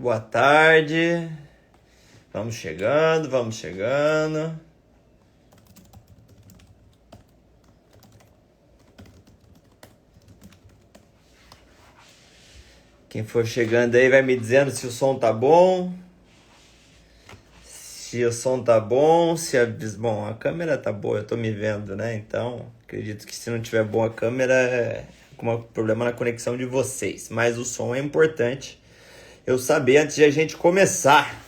Boa tarde. Vamos chegando, vamos chegando. Quem for chegando aí vai me dizendo se o som tá bom. Se o som tá bom, Bom, a câmera tá boa, eu tô me vendo, né? Então, acredito que se não tiver boa a câmera, é um problema na conexão de vocês. Mas o som é importante eu saber antes de a gente começar.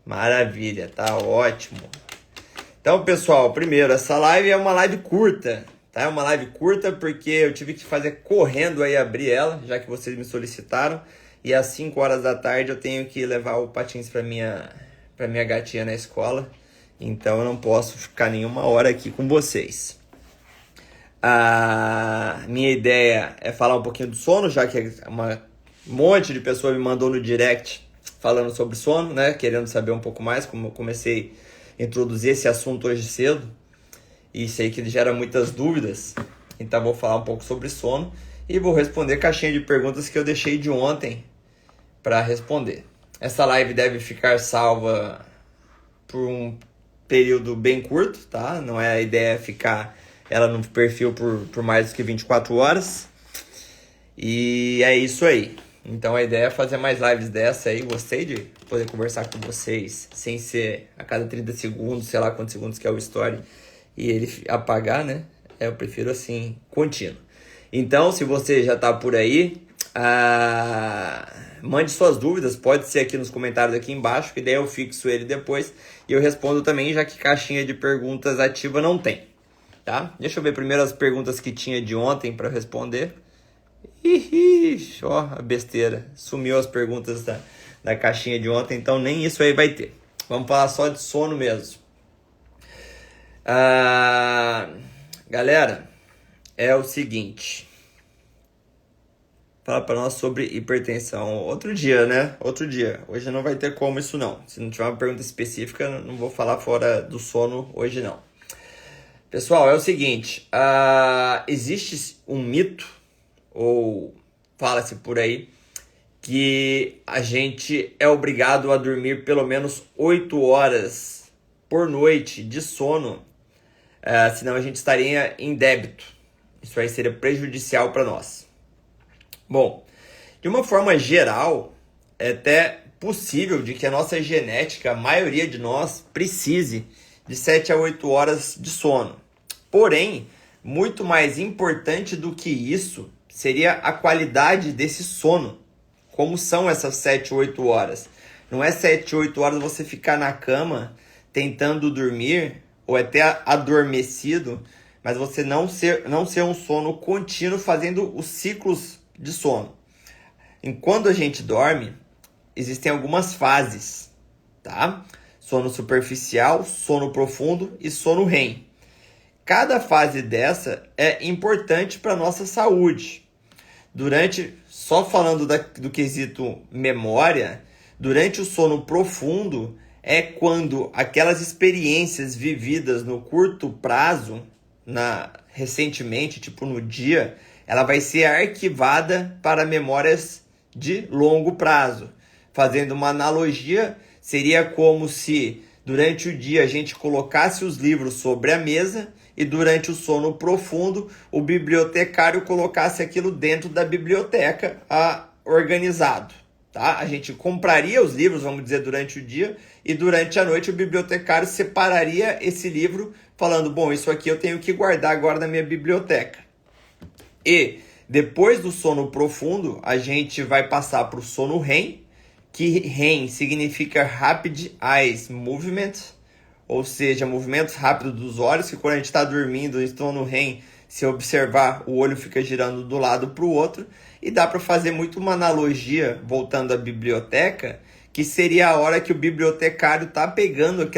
Maravilha, tá ótimo. Então, pessoal, primeiro, essa live é uma live curta, tá? É uma live curta porque eu tive que fazer correndo aí abrir ela, já que vocês me solicitaram. E às 5 horas da tarde eu tenho que levar o patins para minha gatinha na escola. Então eu não posso ficar nenhuma hora aqui com vocês. A minha ideia é falar um pouquinho do sono, já que um monte de pessoa me mandou no direct falando sobre sono, né? Querendo saber um pouco mais, como eu comecei a introduzir esse assunto hoje cedo. E sei que gera muitas dúvidas. Então vou falar um pouco sobre sono e vou responder caixinha de perguntas que eu deixei de ontem para responder. Essa live deve ficar salva por um período bem curto, tá? Não é a ideia ficar ela no perfil por mais do que 24 horas. E é isso aí. Então a ideia é fazer mais lives dessa aí. Gostei de poder conversar com vocês sem ser a cada 30 segundos, sei lá quantos segundos que é o story, e ele apagar, né? Eu prefiro assim, contínuo. Então, se você já tá por aí, mande suas dúvidas, pode ser aqui nos comentários aqui embaixo, que daí eu fixo ele depois e eu respondo também, já que caixinha de perguntas ativa não tem, tá? Deixa eu ver primeiro as perguntas que tinha de ontem para responder. Ih, ó, a besteira, sumiu as perguntas da caixinha de ontem, então nem isso aí vai ter. Vamos falar só de sono mesmo. Galera, é o seguinte, fala para nós sobre hipertensão outro dia, né? Outro dia. Hoje não vai ter como isso não. Se não tiver uma pergunta específica, não vou falar fora do sono hoje não. Pessoal, é o seguinte, existe um mito, ou fala-se por aí, que a gente é obrigado a dormir pelo menos 8 horas por noite de sono, senão a gente estaria em débito. Isso aí seria prejudicial para nós. Bom, de uma forma geral, é até possível de que a nossa genética, a maioria de nós, precise de 7 a 8 horas de sono. Porém, muito mais importante do que isso seria a qualidade desse sono. Como são essas 7 ou 8 horas? Não é 7 ou 8 horas você ficar na cama tentando dormir ou até adormecido, mas você não ser um sono contínuo fazendo os ciclos de sono. Enquanto a gente dorme, existem algumas fases, tá? Sono superficial, sono profundo e sono REM. Cada fase dessa é importante para a nossa saúde. Só falando do quesito memória, durante o sono profundo é quando aquelas experiências vividas no curto prazo, recentemente, tipo no dia, ela vai ser arquivada para memórias de longo prazo. Fazendo uma analogia, seria como se durante o dia a gente colocasse os livros sobre a mesa e durante o sono profundo o bibliotecário colocasse aquilo dentro da biblioteca organizado. Tá? A gente compraria os livros, vamos dizer, durante o dia, e durante a noite o bibliotecário separaria esse livro falando, bom, isso aqui eu tenho que guardar agora na minha biblioteca. E depois do sono profundo, a gente vai passar para o sono REM, que REM significa Rapid Eye Movement, ou seja, movimentos rápidos dos olhos, que quando a gente está dormindo, em sono REM, se observar, o olho fica girando do lado para o outro, e dá para fazer muito uma analogia, voltando à biblioteca, que seria a hora que o bibliotecário está pegando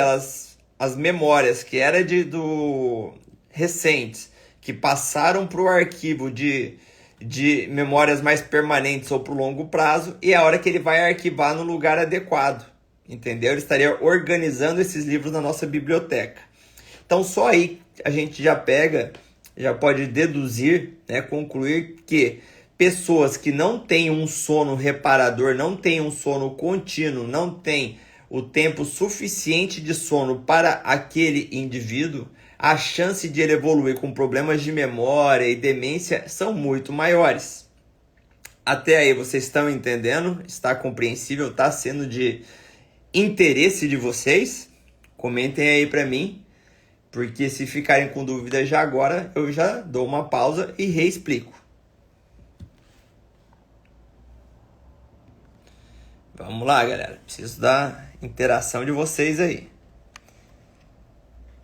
as memórias que era recentes, que passaram para o arquivo de memórias mais permanentes ou para o longo prazo, e é a hora que ele vai arquivar no lugar adequado, entendeu? Ele estaria organizando esses livros na nossa biblioteca. Então só aí a gente já pode deduzir, né, concluir que pessoas que não têm um sono reparador, não têm um sono contínuo, não têm o tempo suficiente de sono para aquele indivíduo, a chance de ele evoluir com problemas de memória e demência são muito maiores. Até aí vocês estão entendendo? Está compreensível? Está sendo de interesse de vocês? Comentem aí para mim, porque se ficarem com dúvida já agora, eu já dou uma pausa e reexplico. Vamos lá, galera. Preciso da interação de vocês aí.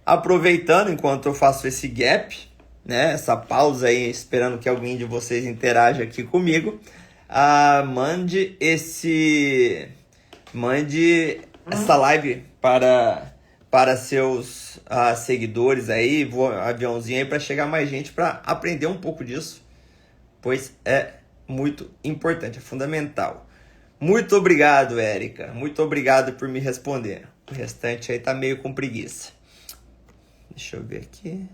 Aproveitando enquanto eu faço esse gap, né, essa pausa aí, esperando que alguém de vocês interaja aqui comigo, mande essa live para seus seguidores aí, aviãozinho aí para chegar mais gente para aprender um pouco disso, pois é muito importante, é fundamental. Muito obrigado, Érica. Muito obrigado por me responder. O restante aí tá meio com preguiça. Deixa eu ver aqui.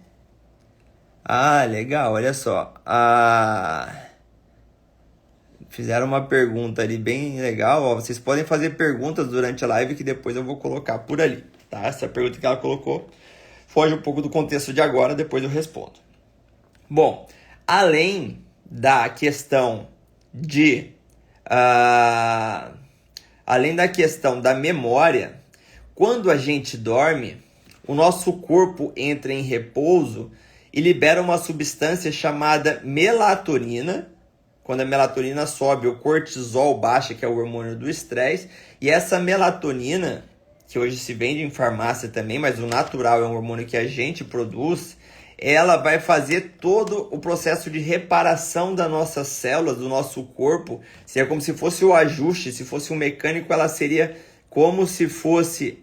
Legal, olha só. Fizeram uma pergunta ali bem legal. Ó, vocês podem fazer perguntas durante a live que depois eu vou colocar por ali, tá? Essa pergunta que ela colocou foge um pouco do contexto de agora, depois eu respondo. Bom, além da questão da memória, quando a gente dorme, o nosso corpo entra em repouso e libera uma substância chamada melatonina. Quando a melatonina sobe, o cortisol baixa, que é o hormônio do estresse, e essa melatonina, que hoje se vende em farmácia também, mas o natural é um hormônio que a gente produz, ela vai fazer todo o processo de reparação das nossas células, do nosso corpo. Seria como se fosse o ajuste, se fosse um mecânico, ela seria como se fosse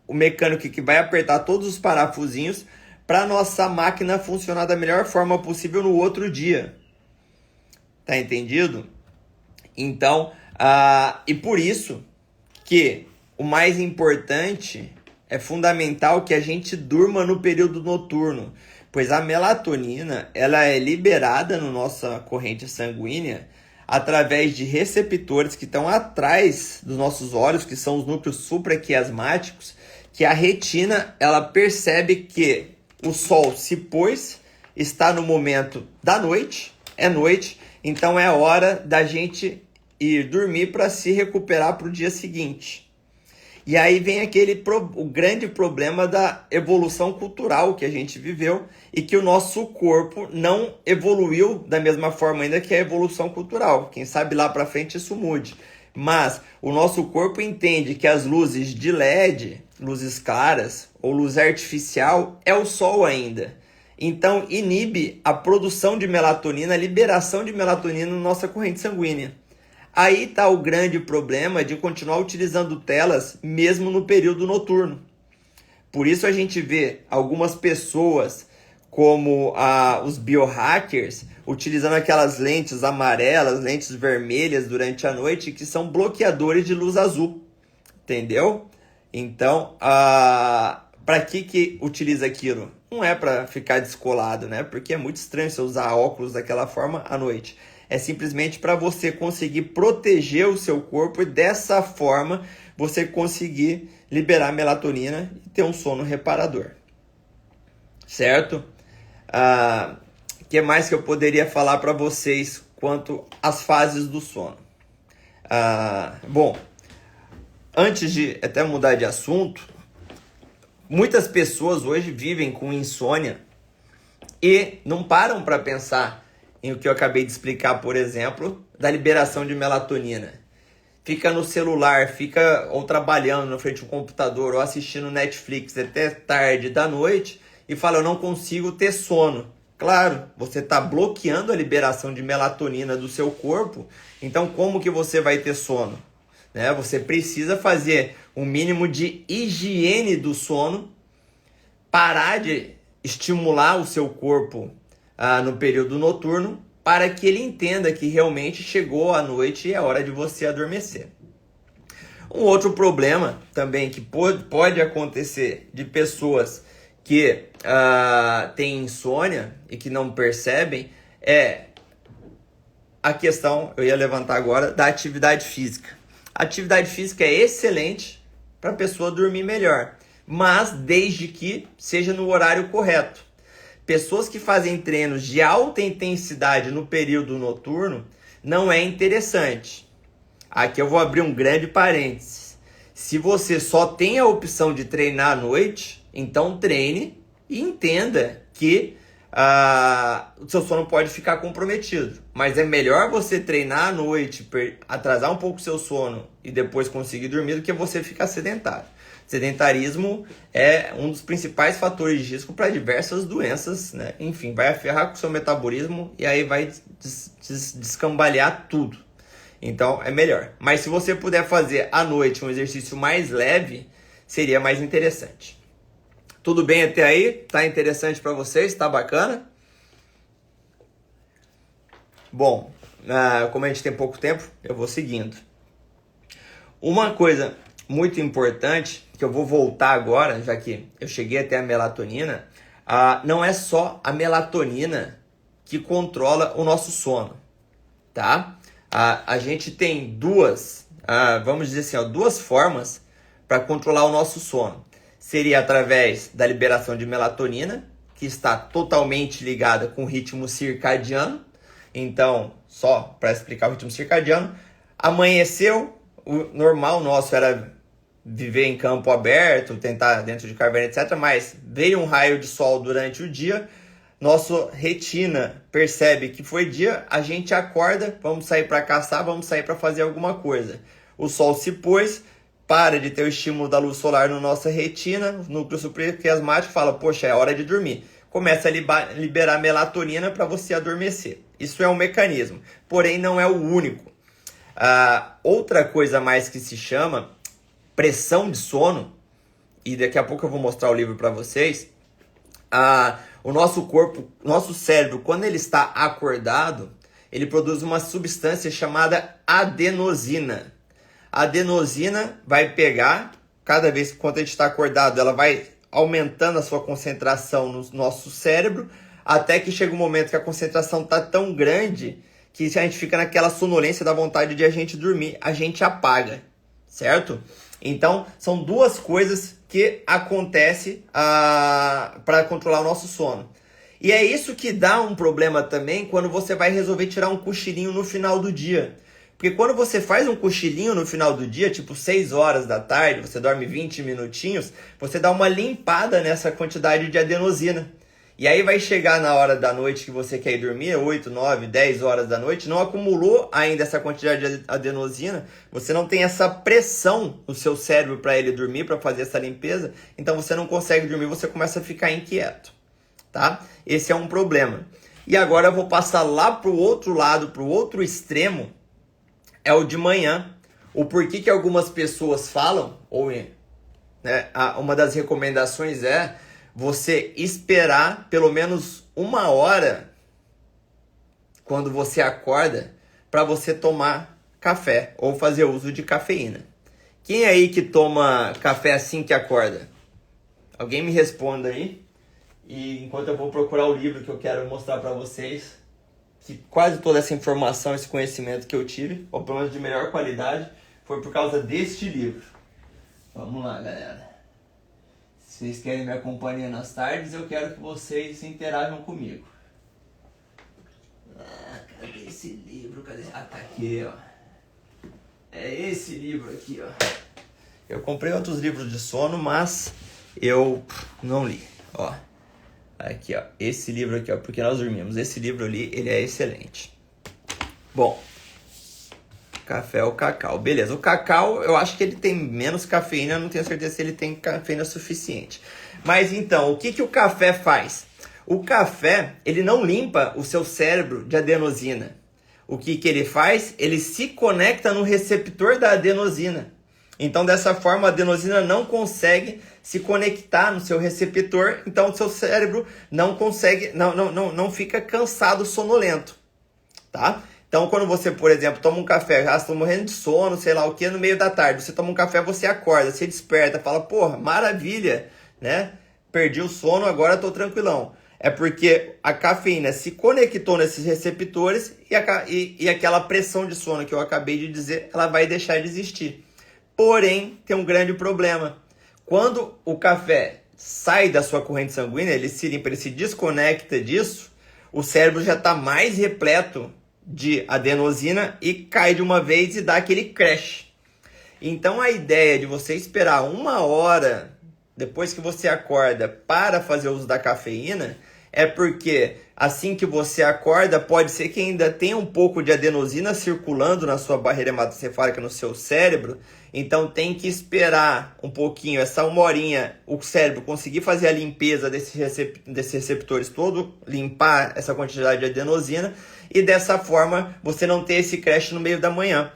o mecânico que vai apertar todos os parafusinhos para a nossa máquina funcionar da melhor forma possível no outro dia. Tá entendido? Então, e por isso que o mais importante, é fundamental que a gente durma no período noturno, pois a melatonina ela é liberada na nossa corrente sanguínea através de receptores que estão atrás dos nossos olhos, que são os núcleos supraquiasmáticos, que a retina ela percebe que o sol se pôs, está no momento da noite, é noite, então é hora da gente ir dormir para se recuperar para o dia seguinte. E aí vem o grande problema da evolução cultural que a gente viveu e que o nosso corpo não evoluiu da mesma forma ainda que a evolução cultural. Quem sabe lá para frente isso mude. Mas o nosso corpo entende que as luzes de LED, luzes claras ou luz artificial, é o sol ainda. Então inibe a produção de melatonina, a liberação de melatonina na nossa corrente sanguínea. Aí está o grande problema de continuar utilizando telas mesmo no período noturno. Por isso a gente vê algumas pessoas como os biohackers utilizando aquelas lentes amarelas, lentes vermelhas durante a noite que são bloqueadores de luz azul. Entendeu? Então, para que utiliza aquilo? Não é para ficar descolado, né? Porque é muito estranho você usar óculos daquela forma à noite. É simplesmente para você conseguir proteger o seu corpo e dessa forma você conseguir liberar melatonina e ter um sono reparador. Certo? Que mais que eu poderia falar para vocês quanto às fases do sono? Bom, antes de até mudar de assunto, muitas pessoas hoje vivem com insônia e não param para pensar em o que eu acabei de explicar, por exemplo, da liberação de melatonina. Fica no celular, ou trabalhando na frente do computador, ou assistindo Netflix até tarde da noite e fala, eu não consigo ter sono. Claro, você está bloqueando a liberação de melatonina do seu corpo, então como que você vai ter sono? Né? Você precisa fazer um mínimo de higiene do sono, parar de estimular o seu corpo no período noturno, para que ele entenda que realmente chegou a noite e é hora de você adormecer. Um outro problema também que pode acontecer de pessoas que têm insônia e que não percebem é a questão, eu ia levantar agora, da atividade física. A atividade física é excelente para a pessoa dormir melhor, mas desde que seja no horário correto. Pessoas que fazem treinos de alta intensidade no período noturno não é interessante. Aqui eu vou abrir um grande parênteses. Se você só tem a opção de treinar à noite, então treine e entenda que o seu sono pode ficar comprometido. Mas é melhor você treinar à noite, atrasar um pouco o seu sono e depois conseguir dormir do que você ficar sedentário. Sedentarismo é um dos principais fatores de risco para diversas doenças, né? Enfim, vai aferrar com o seu metabolismo e aí vai descambalear tudo. Então é melhor. Mas se você puder fazer à noite um exercício mais leve, seria mais interessante. Tudo bem até aí? Tá interessante para vocês? Tá bacana? Bom, como a gente tem pouco tempo, eu vou seguindo. Uma coisa muito importante, que eu vou voltar agora, já que eu cheguei até a melatonina, não é só a melatonina que controla o nosso sono, tá? A gente tem vamos dizer assim, duas formas para controlar o nosso sono. Seria através da liberação de melatonina, que está totalmente ligada com o ritmo circadiano. Então, só para explicar o ritmo circadiano, amanheceu, o normal nosso era viver em campo aberto, tentar dentro de caverna, etc. Mas veio um raio de sol durante o dia, nossa retina percebe que foi dia, a gente acorda, vamos sair para caçar, vamos sair para fazer alguma coisa. O sol se pôs, para de ter o estímulo da luz solar na nossa retina, o núcleo supraquiasmático fala, poxa, é hora de dormir. Começa a liberar melatonina para você adormecer. Isso é um mecanismo, porém não é o único. Outra coisa mais que se chama pressão de sono, e daqui a pouco eu vou mostrar o livro para vocês, o nosso corpo, nosso cérebro, quando ele está acordado, ele produz uma substância chamada adenosina. A adenosina vai pegar, cada vez que quando a gente está acordado, ela vai aumentando a sua concentração no nosso cérebro, até que chega um momento que a concentração está tão grande que a gente fica naquela sonolência da vontade de a gente dormir, a gente apaga, certo? Então, são duas coisas que acontecem para controlar o nosso sono. E é isso que dá um problema também quando você vai resolver tirar um cochilinho no final do dia. Porque quando você faz um cochilinho no final do dia, tipo 6 horas da tarde, você dorme 20 minutinhos, você dá uma limpada nessa quantidade de adenosina. E aí vai chegar na hora da noite que você quer ir dormir, 8, 9, 10 horas da noite, não acumulou ainda essa quantidade de adenosina, você não tem essa pressão no seu cérebro para ele dormir, para fazer essa limpeza, então você não consegue dormir, você começa a ficar inquieto, tá? Esse é um problema. E agora eu vou passar lá para o outro lado, para o outro extremo, é o de manhã. O porquê que algumas pessoas falam, uma das recomendações é você esperar pelo menos 1 hora quando você acorda para você tomar café ou fazer uso de cafeína. Quem aí que toma café assim que acorda? Alguém me responda aí. E enquanto eu vou procurar o livro que eu quero mostrar para vocês, que quase toda essa informação, esse conhecimento que eu tive, ou pelo menos de melhor qualidade, foi por causa deste livro. Vamos lá, galera. Se vocês querem me acompanhar nas tardes, eu quero que vocês interajam comigo. Cadê esse livro? Tá aqui, ó. É esse livro aqui, ó. Eu comprei outros livros de sono, mas eu não li, ó. Aqui, ó, esse livro aqui, ó, Porque Nós Dormimos. Esse livro ali, ele é excelente. Bom, café ou cacau. Beleza, o cacau, eu acho que ele tem menos cafeína, eu não tenho certeza se ele tem cafeína suficiente. Mas então, o que o café faz? O café, ele não limpa o seu cérebro de adenosina. O que ele faz? Ele se conecta no receptor da adenosina. Então, dessa forma, a adenosina não consegue se conectar no seu receptor, então o seu cérebro não consegue, não fica cansado, sonolento, tá? Então, quando você, por exemplo, toma um café, já está morrendo de sono, sei lá o que, no meio da tarde, você toma um café, você acorda, você desperta, fala, porra, maravilha, né? Perdi o sono, agora estou tranquilão. É porque a cafeína se conectou nesses receptores e aquela pressão de sono que eu acabei de dizer, ela vai deixar de existir. Porém, tem um grande problema. Quando o café sai da sua corrente sanguínea, ele se desconecta disso, o cérebro já está mais repleto de adenosina e cai de uma vez e dá aquele crash. Então a ideia de você esperar 1 hora depois que você acorda para fazer uso da cafeína é porque assim que você acorda pode ser que ainda tenha um pouco de adenosina circulando na sua barreira hematocefálica, no seu cérebro. Então tem que esperar um pouquinho, essa 1 horinha, o cérebro conseguir fazer a limpeza desses receptores todo, limpar essa quantidade de adenosina e dessa forma você não ter esse crash no meio da manhã.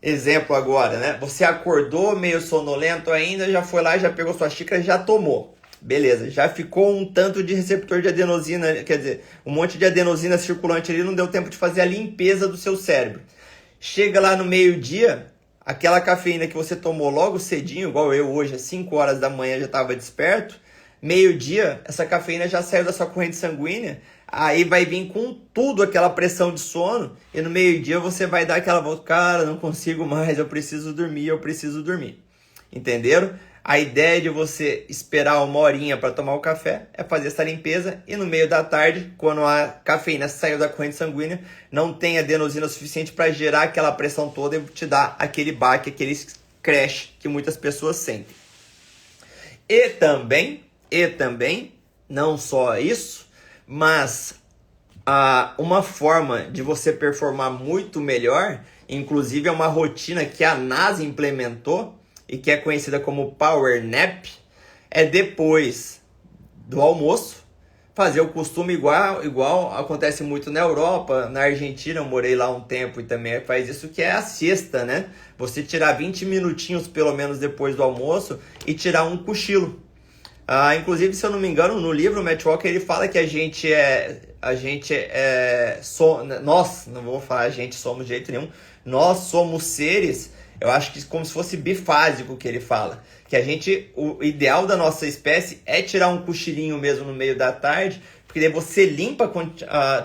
Exemplo agora, né? Você acordou meio sonolento ainda, já foi lá, já pegou sua xícara, já tomou. Beleza, já ficou um tanto de receptor de adenosina, quer dizer, um monte de adenosina circulante ali, não deu tempo de fazer a limpeza do seu cérebro. Chega lá no meio-dia, aquela cafeína que você tomou logo cedinho, igual eu hoje, às 5 horas da manhã já estava desperto, meio-dia, essa cafeína já saiu da sua corrente sanguínea, aí vai vir com tudo aquela pressão de sono, e no meio-dia você vai dar aquela volta, cara, não consigo mais, eu preciso dormir. Entenderam? A ideia de você esperar 1 horinha para tomar o café é fazer essa limpeza e no meio da tarde, quando a cafeína saiu da corrente sanguínea, não tem adenosina suficiente para gerar aquela pressão toda e te dar aquele baque, aquele crash que muitas pessoas sentem. E também, não só isso, mas uma forma de você performar muito melhor, inclusive é uma rotina que a NASA implementou e que é conhecida como Power Nap, é depois do almoço, fazer o costume igual acontece muito na Europa, na Argentina, eu morei lá um tempo e também faz isso, que é a siesta, né? Você tirar 20 minutinhos pelo menos depois do almoço e tirar um cochilo. Inclusive, se eu não me engano, no livro, o Matt Walker, ele fala que nós, não vou falar a gente somos de jeito nenhum, nós somos seres, eu acho que como se fosse bifásico que ele fala, que o ideal da nossa espécie é tirar um cochilinho mesmo no meio da tarde, porque daí você limpa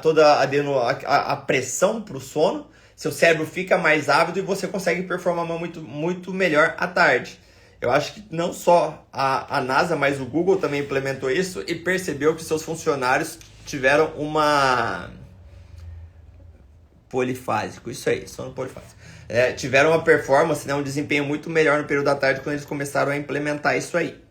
toda a pressão para o sono, seu cérebro fica mais ávido e você consegue performar muito, muito melhor à tarde. Eu acho que não só a NASA, mas o Google também implementou isso e percebeu que seus funcionários tiveram uma... polifásico, isso aí, sono polifásico. Tiveram uma performance, né, um desempenho muito melhor no período da tarde quando eles começaram a implementar isso aí.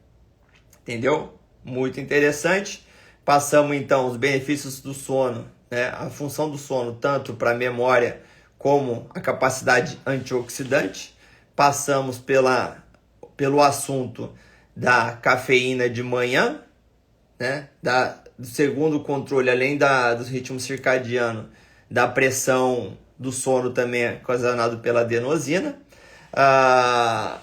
Entendeu? Muito interessante. Passamos então os benefícios do sono, né, a função do sono, tanto para a memória como a capacidade antioxidante. Passamos pelo assunto da cafeína de manhã, né, do segundo controle, além dos ritmos circadianos, da pressão do sono também é ocasionado pela adenosina. A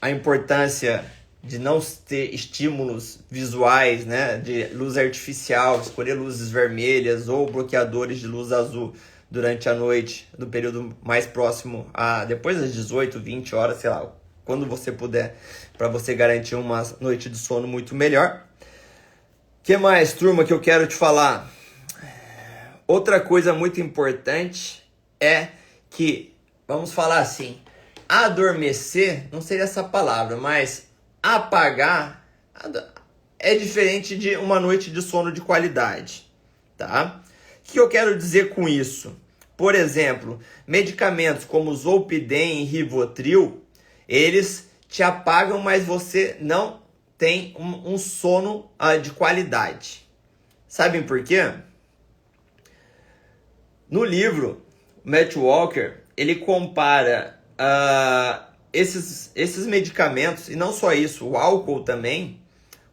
importância de não ter estímulos visuais, né, de luz artificial, escolher luzes vermelhas ou bloqueadores de luz azul durante a noite, do período mais próximo depois das 18, 20 horas, sei lá, quando você puder, para você garantir uma noite de sono muito melhor. O que mais, turma, que eu quero te falar? Outra coisa muito importante é que, vamos falar assim, adormecer, não seria essa palavra, mas apagar é diferente de uma noite de sono de qualidade, tá? O que eu quero dizer com isso? Por exemplo, medicamentos como Zolpidem e Rivotril, eles te apagam, mas você não tem um sono de qualidade. Sabem por quê? No livro, Matt Walker, ele compara esses medicamentos, e não só isso, o álcool também,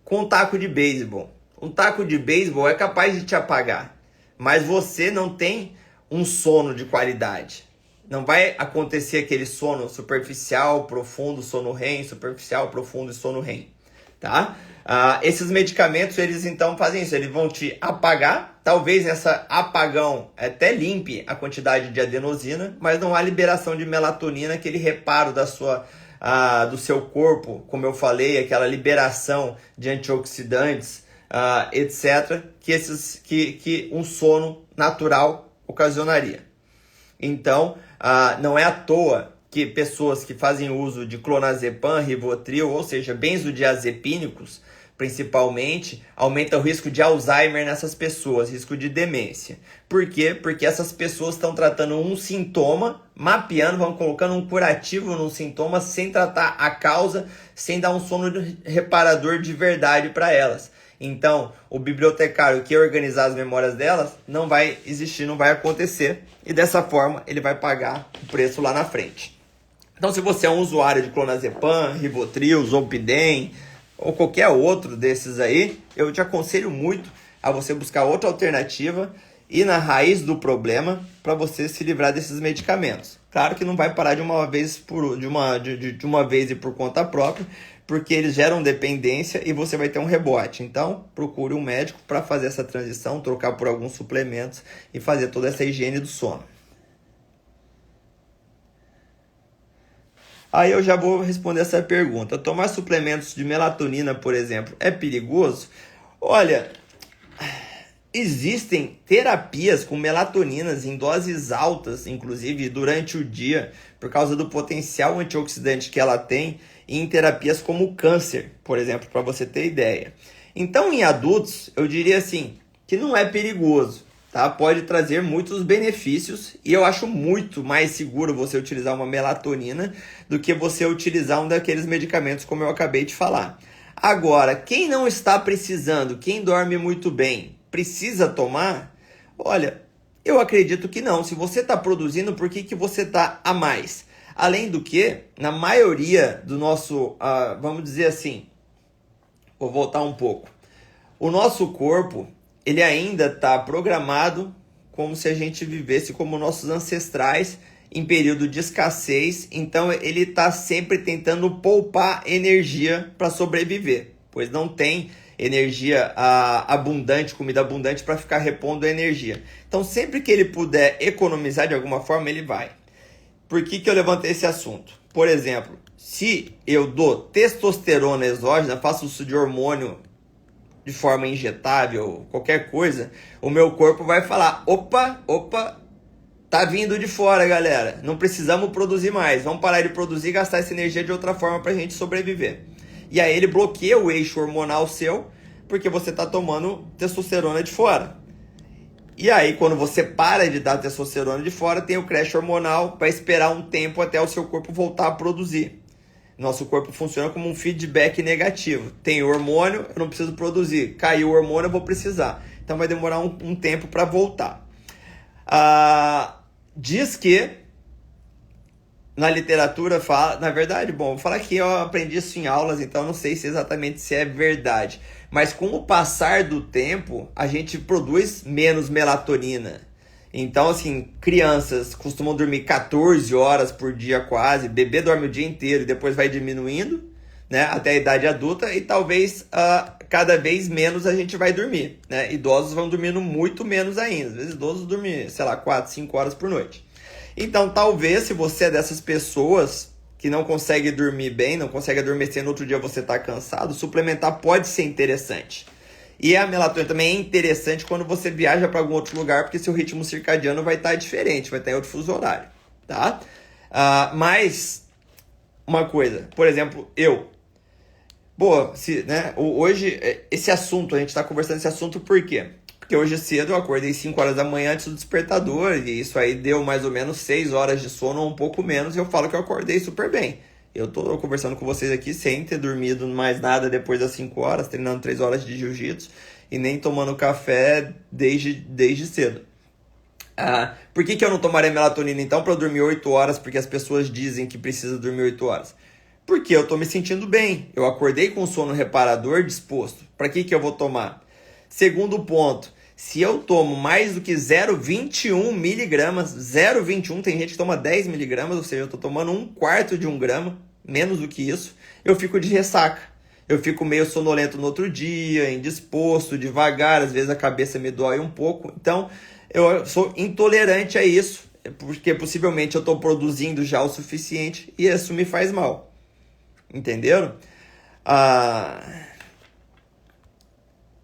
com um taco de beisebol. Um taco de beisebol é capaz de te apagar, mas você não tem um sono de qualidade. Não vai acontecer aquele sono superficial, profundo, sono REM, superficial, profundo e sono REM, tá? Esses medicamentos, eles então fazem isso, eles vão te apagar, talvez nessa apagão até limpe a quantidade de adenosina, mas não há liberação de melatonina, aquele reparo do seu corpo, como eu falei, aquela liberação de antioxidantes etc., que um sono natural ocasionaria. Então, não é à toa que pessoas que fazem uso de clonazepam, Rivotril, ou seja, benzodiazepínicos, principalmente, aumenta o risco de Alzheimer nessas pessoas, risco de demência. Por quê? Porque essas pessoas estão tratando um sintoma, mapeando, vão colocando um curativo no sintoma, sem tratar a causa, sem dar um sono reparador de verdade para elas. Então, o bibliotecário que organizar as memórias delas não vai existir, não vai acontecer. E dessa forma, ele vai pagar o preço lá na frente. Então, se você é um usuário de clonazepam, Rivotril, Zolpidem, ou qualquer outro desses aí, eu te aconselho muito a você buscar outra alternativa e na raiz do problema para você se livrar desses medicamentos. Claro que não vai parar de uma vez e por conta própria, porque eles geram dependência e você vai ter um rebote. Então, procure um médico para fazer essa transição, trocar por alguns suplementos e fazer toda essa higiene do sono. Aí eu já vou responder essa pergunta. Tomar suplementos de melatonina, por exemplo, é perigoso? Olha, existem terapias com melatoninas em doses altas, inclusive durante o dia, por causa do potencial antioxidante que ela tem, em terapias como o câncer, por exemplo, para você ter ideia. Então, em adultos, eu diria assim, que não é perigoso. Tá? Pode trazer muitos benefícios e eu acho muito mais seguro você utilizar uma melatonina do que você utilizar um daqueles medicamentos como eu acabei de falar. Agora, quem não está precisando, quem dorme muito bem, precisa tomar? Olha, eu acredito que não. Se você está produzindo, por que você está a mais? Além do que, na maioria do nosso, vamos dizer assim, vou voltar um pouco. O nosso corpo, ele ainda está programado como se a gente vivesse como nossos ancestrais em período de escassez. Então ele está sempre tentando poupar energia para sobreviver, pois não tem energia abundante, comida abundante para ficar repondo energia. Então sempre que ele puder economizar de alguma forma, ele vai. Por que eu levantei esse assunto? Por exemplo, se eu dou testosterona exógena, faço uso de hormônio de forma injetável, qualquer coisa, o meu corpo vai falar, opa, tá vindo de fora, galera. Não precisamos produzir mais. Vamos parar de produzir e gastar essa energia de outra forma pra gente sobreviver. E aí ele bloqueia o eixo hormonal seu, porque você tá tomando testosterona de fora. E aí, quando você para de dar testosterona de fora, tem o crash hormonal, vai esperar um tempo até o seu corpo voltar a produzir. Nosso corpo funciona como um feedback negativo. Tem hormônio, eu não preciso produzir. Caiu o hormônio, eu vou precisar. Então vai demorar um tempo para voltar. Diz que na literatura fala, na verdade, bom, vou falar que eu aprendi isso em aulas, então não sei se exatamente se é verdade. Mas com o passar do tempo, a gente produz menos melatonina. Então, assim, crianças costumam dormir 14 horas por dia quase, bebê dorme o dia inteiro e depois vai diminuindo, né, até a idade adulta e talvez cada vez menos a gente vai dormir, né? Idosos vão dormindo muito menos ainda, às vezes idosos dormem, 4, 5 horas por noite. Então, talvez, se você é dessas pessoas que não consegue dormir bem, não consegue adormecer, no outro dia você está cansado, suplementar pode ser interessante. E a melatonina também é interessante quando você viaja para algum outro lugar, porque seu ritmo circadiano vai estar diferente, vai estar em outro fuso horário, tá? Mas, uma coisa, por exemplo, hoje, esse assunto, a gente está conversando esse assunto por quê? Porque hoje cedo eu acordei 5 horas da manhã antes do despertador, e isso aí deu mais ou menos 6 horas de sono ou um pouco menos, e eu falo que eu acordei super bem. Eu tô conversando com vocês aqui sem ter dormido mais nada depois das 5 horas, treinando 3 horas de jiu-jitsu e nem tomando café desde cedo. Por que eu não tomaria melatonina então para eu dormir 8 horas? Porque as pessoas dizem que precisa dormir 8 horas. Porque eu tô me sentindo bem. Eu acordei com sono reparador disposto. Para que eu vou tomar? Segundo ponto, se eu tomo mais do que 0,21 miligramas, 0,21, tem gente que toma 10 miligramas, ou seja, eu estou tomando 1/4 de 1 grama, menos do que isso, eu fico de ressaca. Eu fico meio sonolento no outro dia, indisposto, devagar, às vezes a cabeça me dói um pouco. Então, eu sou intolerante a isso, porque possivelmente eu estou produzindo já o suficiente e isso me faz mal. Entenderam?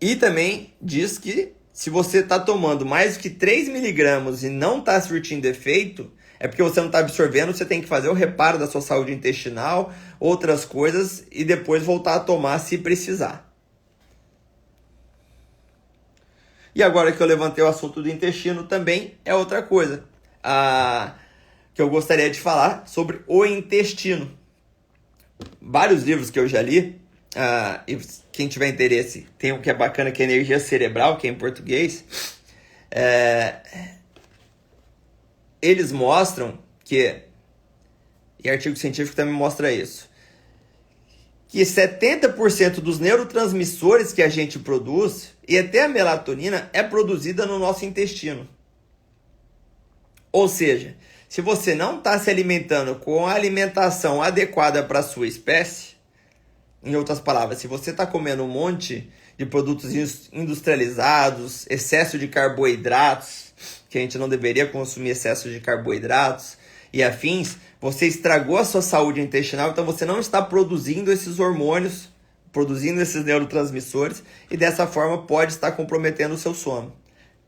E também diz que se você está tomando mais do que 3 miligramas e não está surtindo efeito, é porque você não está absorvendo, você tem que fazer o reparo da sua saúde intestinal, outras coisas, e depois voltar a tomar se precisar. E agora que eu levantei o assunto do intestino, também é outra coisa que eu gostaria de falar sobre o intestino. Vários livros que eu já li, e quem tiver interesse, tem um que é bacana, que é Energia Cerebral, que é em português. Eles mostram que, e artigo científico também mostra isso, que 70% dos neurotransmissores que a gente produz, e até a melatonina, é produzida no nosso intestino. Ou seja, se você não está se alimentando com a alimentação adequada para a sua espécie, em outras palavras, se você está comendo um monte de produtos industrializados, excesso de carboidratos, que a gente não deveria consumir excesso de carboidratos e afins, você estragou a sua saúde intestinal, então você não está produzindo esses hormônios, produzindo esses neurotransmissores, e dessa forma pode estar comprometendo o seu sono.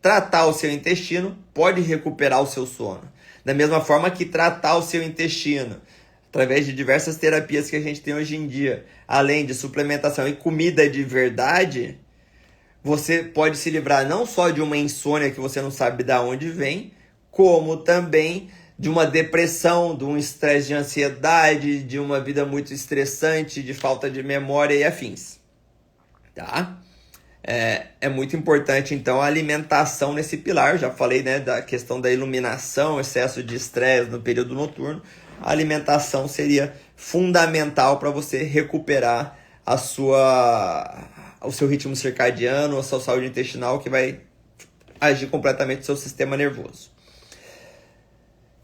Tratar o seu intestino pode recuperar o seu sono. Da mesma forma que tratar o seu intestino, através de diversas terapias que a gente tem hoje em dia, além de suplementação e comida de verdade, você pode se livrar não só de uma insônia que você não sabe de onde vem, como também de uma depressão, de um estresse de ansiedade, de uma vida muito estressante, de falta de memória e afins. Tá? É muito importante, então, a alimentação nesse pilar. Já falei, né, da questão da iluminação, excesso de estresse no período noturno. A alimentação seria fundamental para você recuperar o seu ritmo circadiano, a sua saúde intestinal, que vai agir completamente no seu sistema nervoso.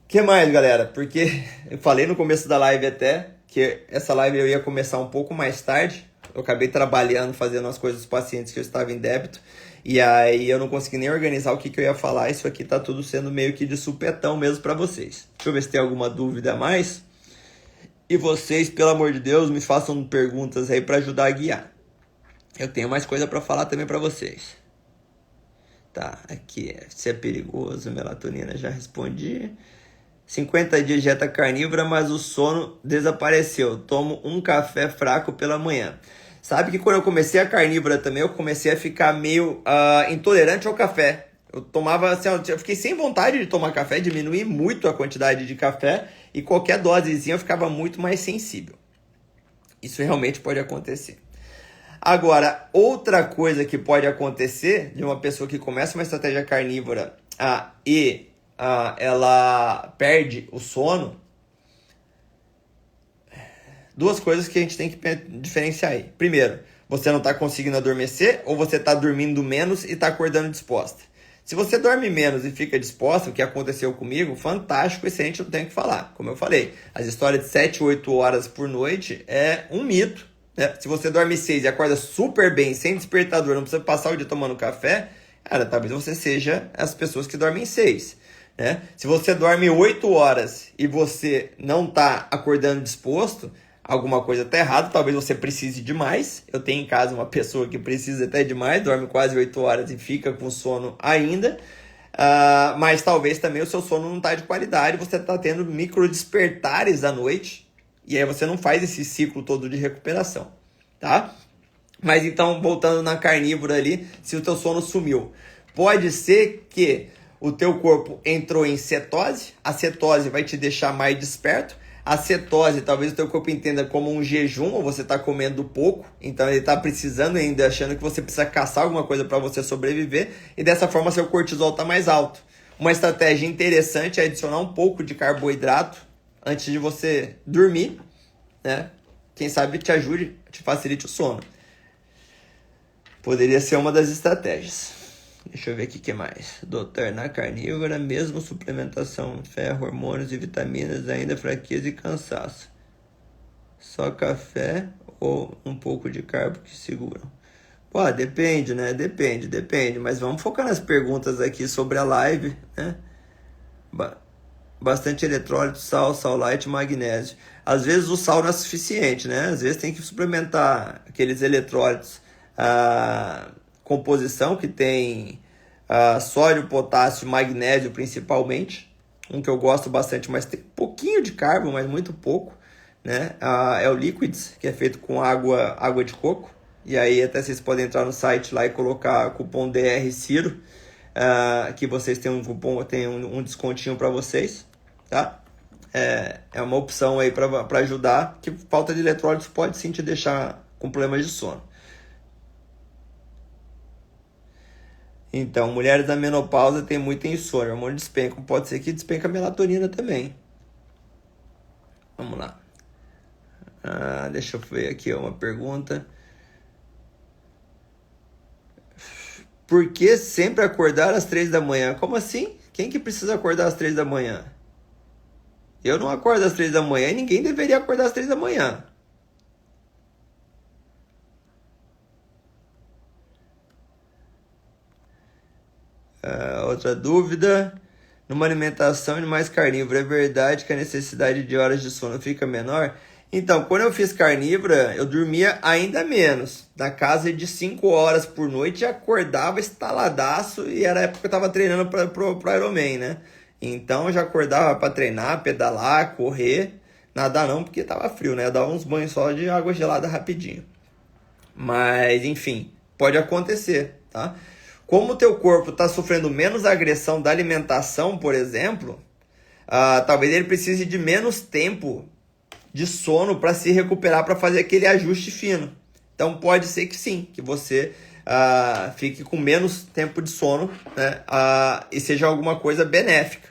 O que mais, galera? Porque eu falei no começo da live até que essa live eu ia começar um pouco mais tarde. Eu acabei trabalhando, fazendo as coisas dos pacientes que eu estava em débito. E aí eu não consegui nem organizar o que eu ia falar. Isso aqui tá tudo sendo meio que de supetão mesmo para vocês. Deixa eu ver se tem alguma dúvida a mais. E vocês, pelo amor de Deus, me façam perguntas aí para ajudar a guiar. Eu tenho mais coisa para falar também para vocês. Tá, aqui, se é perigoso, melatonina, já respondi. 50 dias de dieta carnívora, mas o sono desapareceu. Tomo um café fraco pela manhã. Sabe que quando eu comecei a carnívora também, eu comecei a ficar meio intolerante ao café. Eu tomava, assim, eu fiquei sem vontade de tomar café, diminuí muito a quantidade de café e qualquer dosezinha eu ficava muito mais sensível. Isso realmente pode acontecer. Agora, outra coisa que pode acontecer de uma pessoa que começa uma estratégia carnívora ela perde o sono, duas coisas que a gente tem que diferenciar aí. Primeiro, você não está conseguindo adormecer ou você está dormindo menos e está acordando disposta. Se você dorme menos e fica disposta, o que aconteceu comigo, fantástico, excelente, não tenho o que falar. Como eu falei, as histórias de 7, 8 horas por noite é um mito. Né? Se você dorme 6 e acorda super bem, sem despertador, não precisa passar o dia tomando café, cara, talvez você seja as pessoas que dormem 6. Né? Se você dorme 8 horas e você não está acordando disposto, alguma coisa está errada, talvez você precise de mais. Eu tenho em casa uma pessoa que precisa até de mais, dorme quase 8 horas e fica com sono ainda, mas talvez também o seu sono não está de qualidade, você está tendo micro despertares à noite, e aí você não faz esse ciclo todo de recuperação, tá? Mas então, voltando na carnívora ali, se o teu sono sumiu, pode ser que o teu corpo entrou em cetose, a cetose vai te deixar mais desperto, a cetose talvez o teu corpo entenda como um jejum, ou você está comendo pouco, então ele está precisando ainda, achando que você precisa caçar alguma coisa para você sobreviver, e dessa forma seu cortisol está mais alto. Uma estratégia interessante é adicionar um pouco de carboidrato antes de você dormir, né? Quem sabe te ajude, te facilite o sono. Poderia ser uma das estratégias. Deixa eu ver aqui o que mais. Doutor, na carnívora, mesmo suplementação, ferro, hormônios e vitaminas, ainda fraqueza e cansaço. Só café ou um pouco de carbo que seguram? Pô, depende, né? Depende. Mas vamos focar nas perguntas aqui sobre a live, né? Bastante eletrólito, sal light, magnésio. Às vezes o sal não é suficiente, né? Às vezes tem que suplementar aqueles eletrólitos composição, que tem sódio, potássio, magnésio principalmente. Um que eu gosto bastante, mas tem pouquinho de carbo, mas muito pouco, né? É o Liquids, que é feito com água de coco. E aí até vocês podem entrar no site lá e colocar cupom DR Ciro, que vocês têm um cupom, tem um descontinho para vocês, tá? É uma opção aí para ajudar, que falta de eletrólitos pode sim te deixar com problemas de sono. Então, mulheres da menopausa têm muita insônia, hormônio despenca, pode ser que despenca a melatonina também. Vamos lá. Deixa eu ver aqui uma pergunta. Por que sempre acordar às 3 da manhã? Como assim? Quem que precisa acordar às 3 da manhã? Eu não acordo às 3 da manhã e ninguém deveria acordar às 3 da manhã. Outra dúvida. Numa alimentação de mais carnívora, é verdade que a necessidade de horas de sono fica menor? Então, quando eu fiz carnívora, eu dormia ainda menos. Na casa de 5 horas por noite, eu acordava estaladaço e era a época que eu tava treinando pro Ironman, né? Então, eu já acordava para treinar, pedalar, correr. Nadar não, porque tava frio, né? Eu dava uns banhos só de água gelada rapidinho. Mas, enfim, pode acontecer, tá? Como o teu corpo está sofrendo menos agressão da alimentação, por exemplo, talvez ele precise de menos tempo de sono para se recuperar, para fazer aquele ajuste fino. Então pode ser que sim, que você fique com menos tempo de sono, né, e seja alguma coisa benéfica.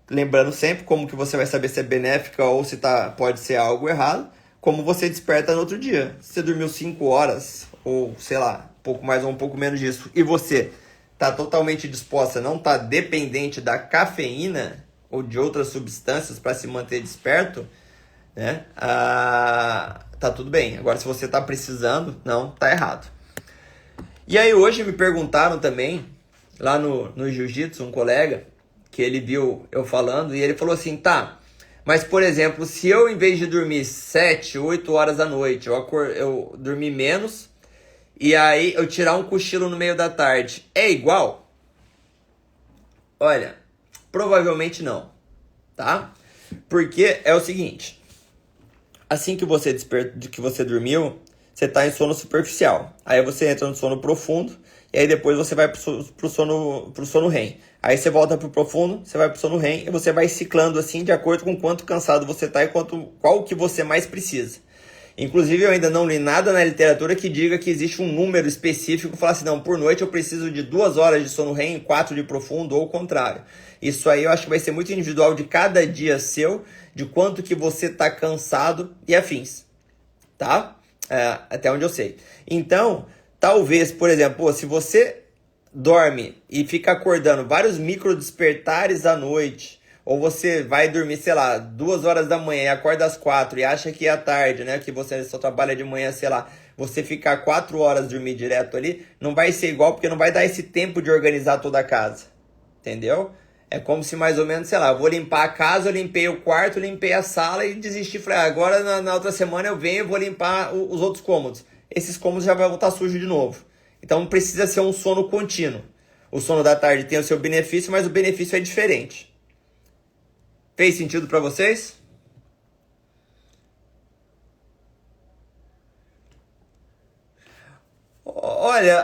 Lembrando sempre como que você vai saber se é benéfica ou se pode ser algo errado, como você desperta no outro dia. Se você dormiu 5 horas, ou sei lá, um pouco mais ou um pouco menos disso, e você está totalmente disposta, não está dependente da cafeína ou de outras substâncias para se manter desperto, né? Tá tudo bem. Agora, se você está precisando, não, tá errado. E aí hoje me perguntaram também, lá no Jiu-Jitsu, um colega, que ele viu eu falando, e ele falou assim, tá, mas por exemplo, se eu em vez de dormir 7, 8 horas da noite, eu dormir menos, e aí eu tirar um cochilo no meio da tarde, é igual? Olha, provavelmente não, tá? Porque é o seguinte, assim que você que você dormiu, você está em sono superficial. Aí você entra no sono profundo, e aí depois você vai pro sono REM. Aí você volta pro profundo, você vai pro sono REM, e você vai ciclando assim, de acordo com quanto cansado você está e qual que você mais precisa. Inclusive, eu ainda não li nada na literatura que diga que existe um número específico, falar assim, não, por noite eu preciso de 2 horas de sono REM, 4 de profundo, ou o contrário. Isso aí eu acho que vai ser muito individual de cada dia seu, de quanto que você está cansado e afins, tá? Até onde eu sei. Então, talvez, por exemplo, se você dorme e fica acordando vários micro despertares à noite, ou você vai dormir, sei lá, 2 horas da manhã e acorda às 4 e acha que é à tarde, né? Que você só trabalha de manhã, sei lá, você ficar 4 horas dormir direto ali, não vai ser igual, porque não vai dar esse tempo de organizar toda a casa. Entendeu? É como se mais ou menos, sei lá, eu vou limpar a casa, eu limpei o quarto, limpei a sala e desisti. Falei, agora na outra semana eu venho e vou limpar os outros cômodos. Esses cômodos já vai voltar sujo de novo. Então precisa ser um sono contínuo. O sono da tarde tem o seu benefício, mas o benefício é diferente. Fez sentido para vocês? Olha,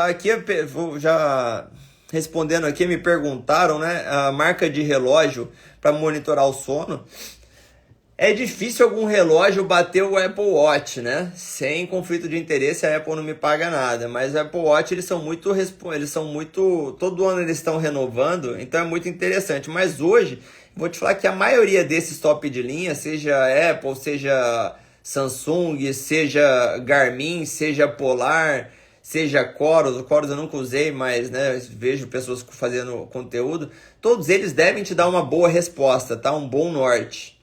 aqui vou já respondendo aqui, me perguntaram, né, a marca de relógio para monitorar o sono. É difícil algum relógio bater o Apple Watch, né? Sem conflito de interesse, a Apple não me paga nada. Mas o Apple Watch, eles são muito, todo ano eles estão renovando, então é muito interessante. Mas hoje, vou te falar que a maioria desses top de linha, seja Apple, seja Samsung, seja Garmin, seja Polar, seja Coros, o Coros eu nunca usei, mas né, vejo pessoas fazendo conteúdo, todos eles devem te dar uma boa resposta, tá? Um bom norte.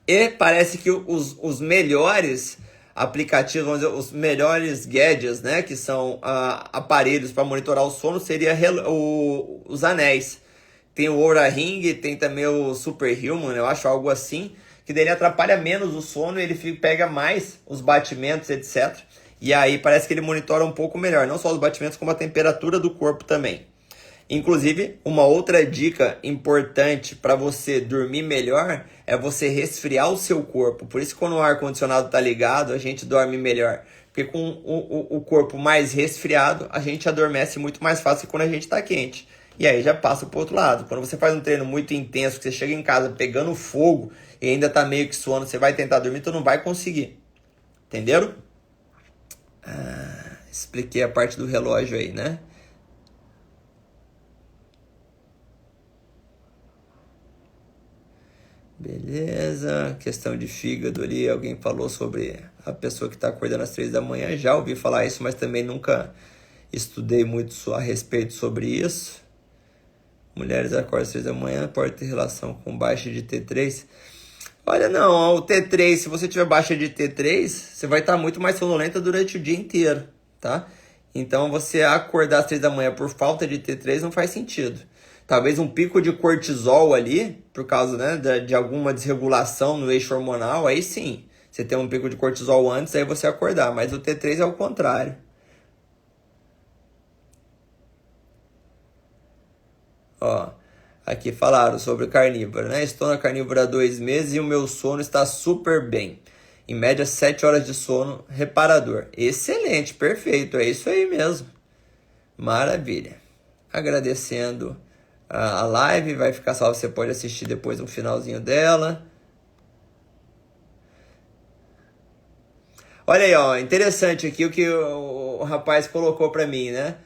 E parece que os melhores aplicativos, vamos dizer, os melhores gadgets, né, que são aparelhos para monitorar o sono, seria os anéis. Tem o Oura Ring, tem também o Superhuman, eu acho, algo assim, que daí ele atrapalha menos o sono e ele pega mais os batimentos, etc. E aí parece que ele monitora um pouco melhor, não só os batimentos, como a temperatura do corpo também. Inclusive, uma outra dica importante para você dormir melhor é você resfriar o seu corpo. Por isso, quando o ar-condicionado está ligado, a gente dorme melhor. Porque com o corpo mais resfriado, a gente adormece muito mais fácil que quando a gente está quente. E aí já passa para o outro lado. Quando você faz um treino muito intenso, que você chega em casa pegando fogo e ainda está meio que sono, você vai tentar dormir, tu não vai conseguir. Entenderam? Expliquei a parte do relógio aí, né? Beleza, questão de fígado ali, alguém falou sobre a pessoa que está acordando às 3 da manhã, já ouvi falar isso, mas também nunca estudei muito a respeito sobre isso. Mulheres acordam às 3 da manhã, pode ter relação com baixa de T3? Olha, não, o T3, se você tiver baixa de T3, você vai estar muito mais sonolenta durante o dia inteiro, tá? Então, você acordar às 3 da manhã por falta de T3 não faz sentido. Talvez um pico de cortisol ali, por causa, né, de alguma desregulação no eixo hormonal, aí sim, você tem um pico de cortisol antes, aí você acordar, mas o T3 é o contrário. Ó, aqui falaram sobre carnívoro, né? Estou na carnívora há 2 meses e o meu sono está super bem. Em média, 7 horas de sono reparador. Excelente, perfeito, é isso aí mesmo. Maravilha. Agradecendo a live, vai ficar salvo, você pode assistir depois no finalzinho dela. Olha aí, ó, interessante aqui o que o rapaz colocou para mim, né?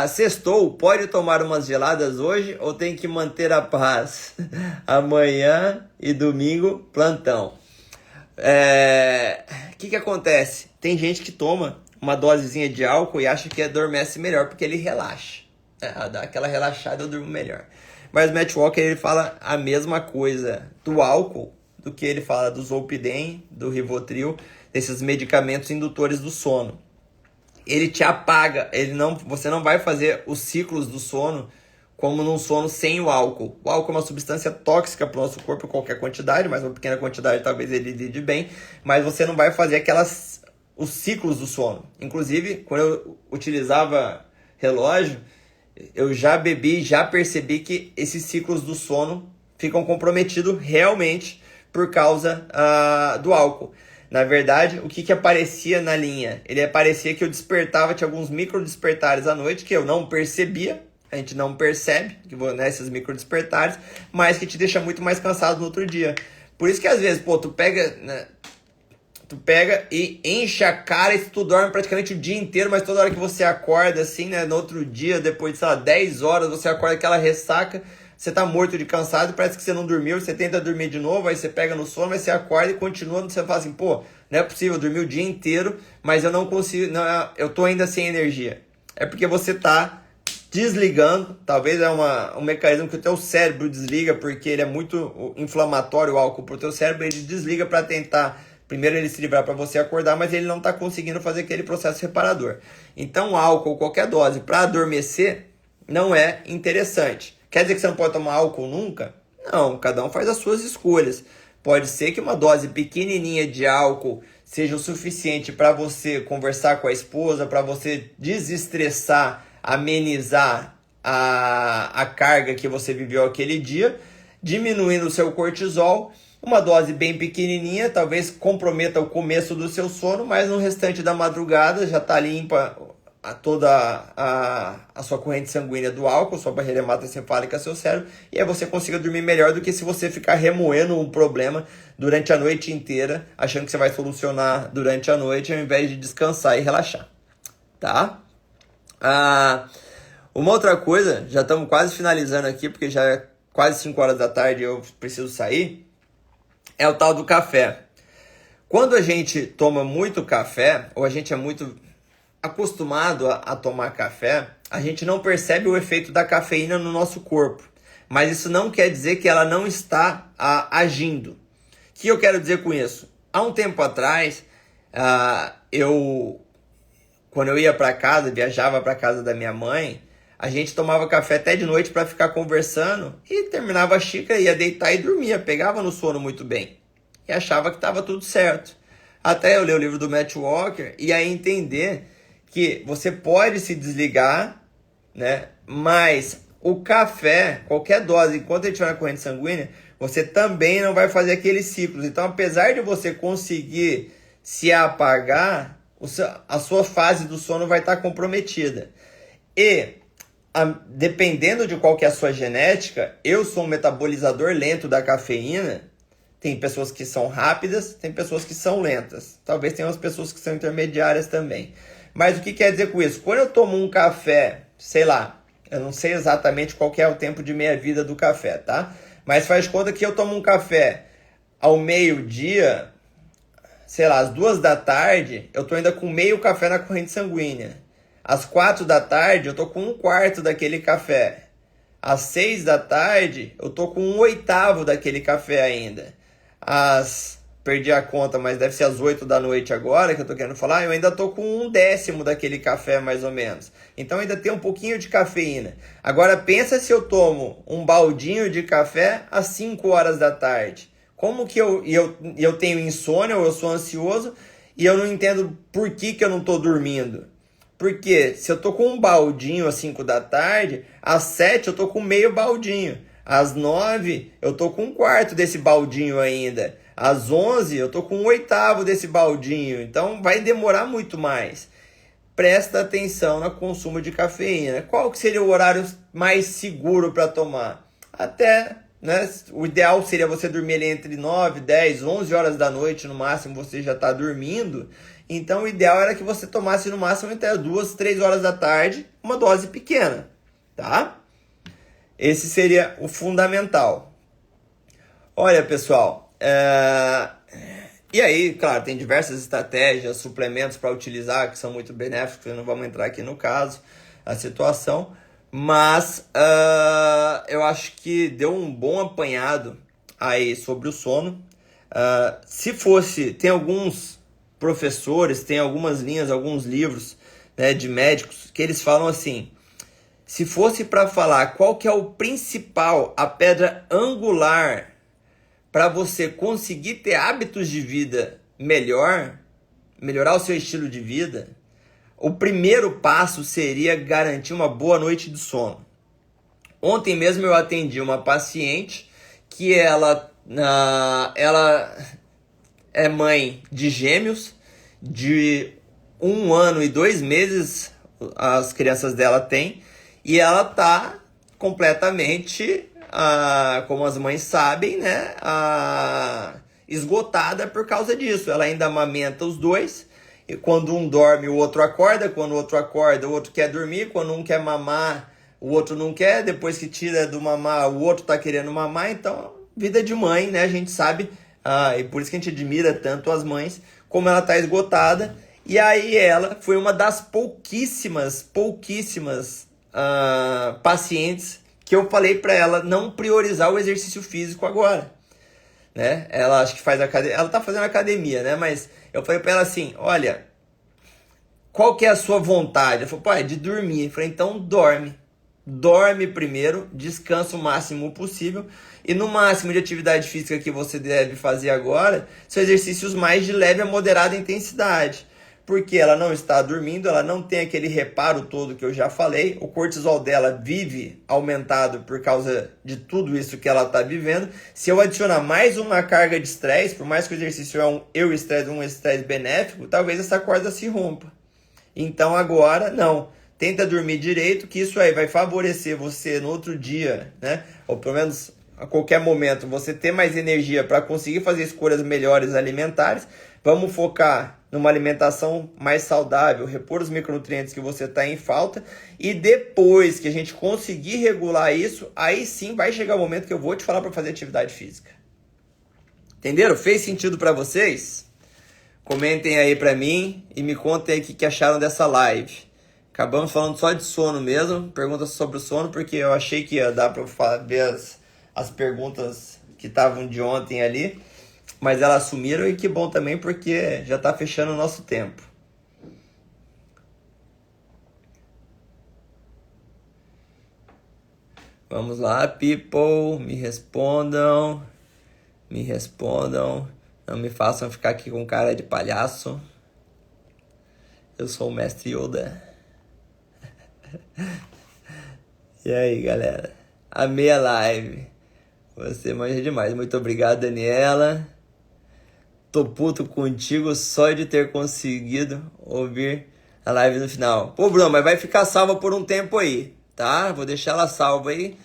Sextou, pode tomar umas geladas hoje ou tem que manter a paz? Amanhã e domingo, plantão. Que acontece? Tem gente que toma uma dosezinha de álcool e acha que adormece melhor porque ele relaxa. Dá aquela relaxada, eu durmo melhor. Mas o Matt Walker, ele fala a mesma coisa do álcool do que ele fala do Zolpidem, do Rivotril, desses medicamentos indutores do sono. Ele te apaga, você não vai fazer os ciclos do sono como num sono sem o álcool. O álcool é uma substância tóxica para o nosso corpo, qualquer quantidade, mas uma pequena quantidade talvez ele lide bem, mas você não vai fazer os ciclos do sono. Inclusive, quando eu utilizava relógio, eu já bebi, já percebi que esses ciclos do sono ficam comprometidos realmente por causa do álcool. Na verdade, o que aparecia na linha? Ele aparecia que eu despertava, tinha alguns micro despertares à noite que eu não percebia, a gente não percebe, né, esses micro despertares, mas que te deixa muito mais cansado no outro dia. Por isso que às vezes, tu pega, né, e enche a cara e tu dorme praticamente o dia inteiro, mas toda hora que você acorda, assim, né, no outro dia, depois de, sei lá, 10 horas, você acorda aquela ressaca, você tá morto de cansado, parece que você não dormiu, você tenta dormir de novo, aí você pega no sono, mas você acorda e continua, você fala assim, pô, não é possível, eu dormi o dia inteiro, mas eu não consigo, não, eu tô ainda sem energia. É porque você tá desligando, talvez é um mecanismo que o teu cérebro desliga, porque ele é muito inflamatório, o álcool pro teu cérebro, ele desliga para tentar, primeiro ele se livrar para você acordar, mas ele não está conseguindo fazer aquele processo reparador. Então, álcool, qualquer dose, para adormecer, não é interessante. Quer dizer que você não pode tomar álcool nunca? Não, cada um faz as suas escolhas. Pode ser que uma dose pequenininha de álcool seja o suficiente para você conversar com a esposa, para você desestressar, amenizar a carga que você viveu aquele dia, diminuindo o seu cortisol. Uma dose bem pequenininha, talvez comprometa o começo do seu sono, mas no restante da madrugada já está limpa toda a sua corrente sanguínea do álcool, sua barreira hematoencefálica, seu cérebro, e aí você consiga dormir melhor do que se você ficar remoendo um problema durante a noite inteira, achando que você vai solucionar durante a noite, ao invés de descansar e relaxar, tá? Uma outra coisa, já estamos quase finalizando aqui, porque já é quase 5 horas da tarde e eu preciso sair, é o tal do café. Quando a gente toma muito café, ou a gente é muito acostumado a tomar café, a gente não percebe o efeito da cafeína no nosso corpo. Mas isso não quer dizer que ela não está agindo. O que eu quero dizer com isso? Há um tempo atrás, quando eu ia para casa, viajava para casa da minha mãe, a gente tomava café até de noite para ficar conversando e terminava a xícara, ia deitar e dormia, pegava no sono muito bem. E achava que estava tudo certo. Até eu ler o livro do Matt Walker e aí entender que você pode se desligar, né? Mas o café, qualquer dose, enquanto ele estiver na corrente sanguínea, você também não vai fazer aqueles ciclos. Então, apesar de você conseguir se apagar, a sua fase do sono vai estar comprometida. E, dependendo de qual que é a sua genética, eu sou um metabolizador lento da cafeína. Tem pessoas que são rápidas, tem pessoas que são lentas. Talvez tenha umas pessoas que são intermediárias também. Mas o que quer dizer com isso? Quando eu tomo um café, sei lá, eu não sei exatamente qual que é o tempo de meia-vida do café, tá? Mas faz conta que eu tomo um café ao meio-dia, sei lá, às 2 da tarde, eu tô ainda com meio café na corrente sanguínea. Às 4 da tarde, eu tô com 1/4 daquele café. Às 6 da tarde, eu tô com 1/8 daquele café ainda. Perdi a conta, mas deve ser às 8 da noite agora que eu tô querendo falar, eu ainda tô com 1/10 daquele café, mais ou menos. Então ainda tem um pouquinho de cafeína. Agora pensa se eu tomo um baldinho de café às 5 horas da tarde. Como que eu tenho insônia, ou eu sou ansioso, e eu não entendo por que eu não tô dormindo? Porque se eu tô com um baldinho às 5 da tarde, às 7 eu tô com meio baldinho. Às 9 eu tô com 1/4 desse baldinho ainda. Às 11 eu tô com 1/8 desse baldinho. Então vai demorar muito mais. Presta atenção no consumo de cafeína. Qual que seria o horário mais seguro para tomar? Até, né? O ideal seria você dormir ali entre 9, 10, 11 horas da noite, no máximo você já está dormindo. Então o ideal era que você tomasse no máximo até 2, 3 horas da tarde, uma dose pequena, tá? Esse seria o fundamental. Olha, pessoal, e aí, claro, tem diversas estratégias, suplementos para utilizar que são muito benéficos, não vamos entrar aqui no caso, a situação, mas eu acho que deu um bom apanhado aí sobre o sono. Tem alguns professores, tem algumas linhas, alguns livros, né, de médicos que eles falam assim: se fosse para falar qual que é o principal, a pedra angular para você conseguir ter hábitos de vida melhorar o seu estilo de vida, o primeiro passo seria garantir uma boa noite de sono. Ontem mesmo eu atendi uma paciente que ela é mãe de gêmeos, de 1 ano e 2 meses as crianças dela têm, e ela tá completamente, como as mães sabem, né, esgotada por causa disso. Ela ainda amamenta os dois, e quando um dorme o outro acorda, quando o outro acorda o outro quer dormir, quando um quer mamar o outro não quer, depois que tira do mamar o outro tá querendo mamar. Então, vida de mãe, né, a gente sabe, e por isso que a gente admira tanto as mães, como ela tá esgotada. E aí ela foi uma das pouquíssimas pacientes que eu falei para ela não priorizar o exercício físico agora, né? Ela acho que faz academia, ela tá fazendo academia, né? Mas eu falei para ela assim: olha, qual que é a sua vontade? Ela falou: pô, é de dormir. Eu falei: então dorme primeiro, descansa o máximo possível, e no máximo de atividade física que você deve fazer agora são exercícios mais de leve a moderada intensidade. Porque ela não está dormindo, ela não tem aquele reparo todo que eu já falei, o cortisol dela vive aumentado por causa de tudo isso que ela está vivendo. Se eu adicionar mais uma carga de estresse, por mais que o exercício é um estresse benéfico, talvez essa corda se rompa. Então agora, não. Tenta dormir direito, que isso aí vai favorecer você no outro dia, né? Ou pelo menos a qualquer momento, você ter mais energia para conseguir fazer escolhas melhores alimentares. Vamos focar numa alimentação mais saudável, repor os micronutrientes que você está em falta, e depois que a gente conseguir regular isso, aí sim vai chegar o momento que eu vou te falar para fazer atividade física. Entenderam? Fez sentido para vocês? Comentem aí para mim e me contem aí o que acharam dessa live. Acabamos falando só de sono mesmo, perguntas sobre o sono, porque eu achei que ia dar para ver as perguntas que estavam de ontem ali, mas elas sumiram, e que bom também, porque já está fechando o nosso tempo. Vamos lá, people, me respondam. Não me façam ficar aqui com cara de palhaço. Eu sou o Mestre Yoda. E aí, galera? Amei a live. Você manja demais. Muito obrigado, Daniela. Tô puto contigo só de ter conseguido ouvir a live no final. Pô, Bruno, mas vai ficar salva por um tempo aí, tá? Vou deixar ela salva aí.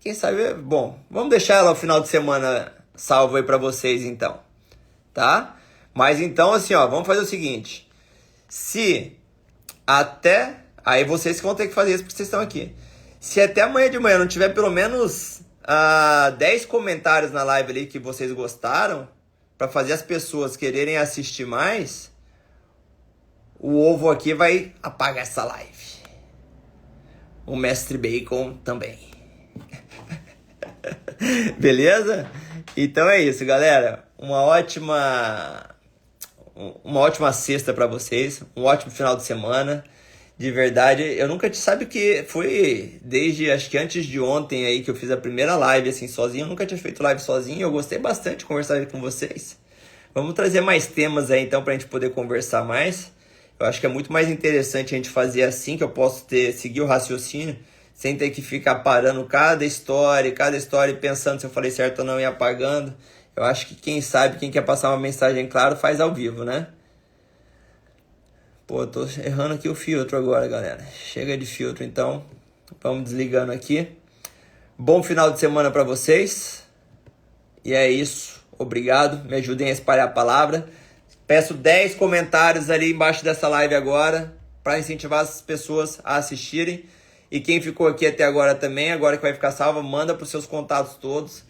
Quem sabe... Bom, vamos deixar ela no final de semana salva aí pra vocês, então. Tá? Mas então, assim, ó, vamos fazer o seguinte. Se até... Aí vocês que vão ter que fazer isso porque vocês estão aqui. Se até amanhã de manhã não tiver pelo menos 10 comentários na live ali que vocês gostaram, para fazer as pessoas quererem assistir mais, o ovo aqui vai apagar essa live. O Mestre Bacon também. Beleza? Então é isso, galera. Uma ótima sexta para vocês. Um ótimo final de semana. De verdade, eu nunca sabe que foi desde acho que antes de ontem aí que eu fiz a primeira live assim sozinho. Eu nunca tinha feito live sozinho. Eu gostei bastante de conversar com vocês. Vamos trazer mais temas aí então pra gente poder conversar mais. Eu acho que é muito mais interessante a gente fazer assim, que eu posso seguir o raciocínio sem ter que ficar parando cada história e pensando se eu falei certo ou não e apagando. Eu acho que quem sabe, quem quer passar uma mensagem clara, faz ao vivo, né? Pô, eu tô errando aqui o filtro agora, galera. Chega de filtro, então. Vamos desligando aqui. Bom final de semana pra vocês. E é isso. Obrigado. Me ajudem a espalhar a palavra. Peço 10 comentários ali embaixo dessa live agora, para incentivar as pessoas a assistirem. E quem ficou aqui até agora também, agora que vai ficar salva, manda pros seus contatos todos.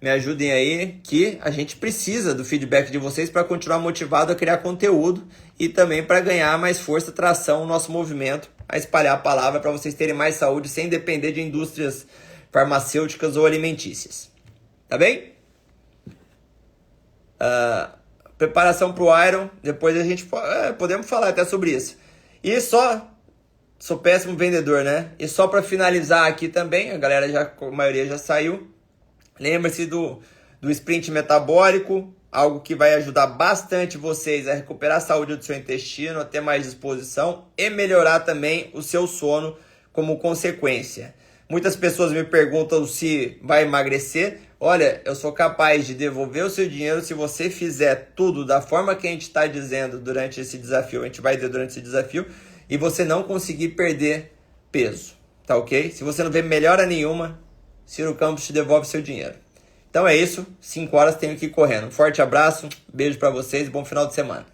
Me ajudem aí, que a gente precisa do feedback de vocês para continuar motivado a criar conteúdo e também para ganhar mais força, tração no nosso movimento, a espalhar a palavra para vocês terem mais saúde sem depender de indústrias farmacêuticas ou alimentícias. Tá bem? Preparação para o Iron, depois a gente podemos falar até sobre isso. E sou péssimo vendedor, né? E só para finalizar aqui também, a maioria já saiu. Lembre-se do sprint metabólico, algo que vai ajudar bastante vocês a recuperar a saúde do seu intestino, a ter mais disposição e melhorar também o seu sono como consequência. Muitas pessoas me perguntam se vai emagrecer. Olha, eu sou capaz de devolver o seu dinheiro se você fizer tudo da forma que a gente está dizendo durante esse desafio. A gente vai dizer durante esse desafio e você não conseguir perder peso, tá ok? Se você não vê melhora nenhuma, Ciro Campos te devolve seu dinheiro. Então é isso, 5 horas tenho que ir correndo. Um forte abraço, beijo para vocês e bom final de semana.